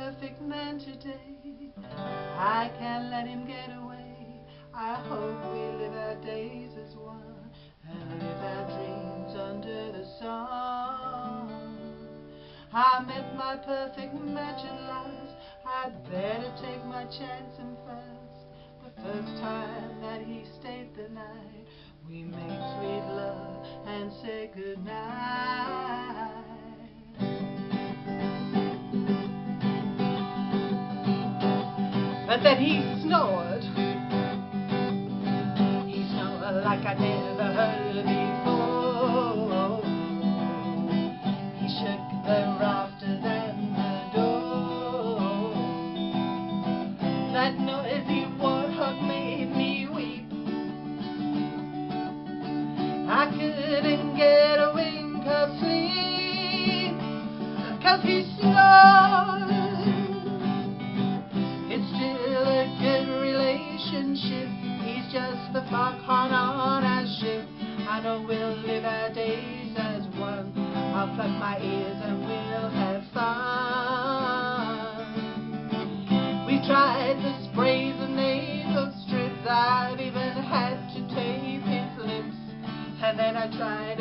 perfect man today. I can't let him get away. I hope we live our days as one and live our dreams under the sun. I met my perfect match at last. I'd better take my chance and fast. The first time that he stayed the night, we made sweet love and said goodnight. But then he snored. He snored like I never heard before. He shook the rafters and the door. That noisy warthog made me weep. I couldn't get a wink of sleep, 'cause he snored. It's still a good relationship. He's just the foghorn on our ship. I know we'll live our days as one. I'll plug my ears and we'll have fun. We've tried the sprays and nasal strips. I've even had to tape his lips. And then I tried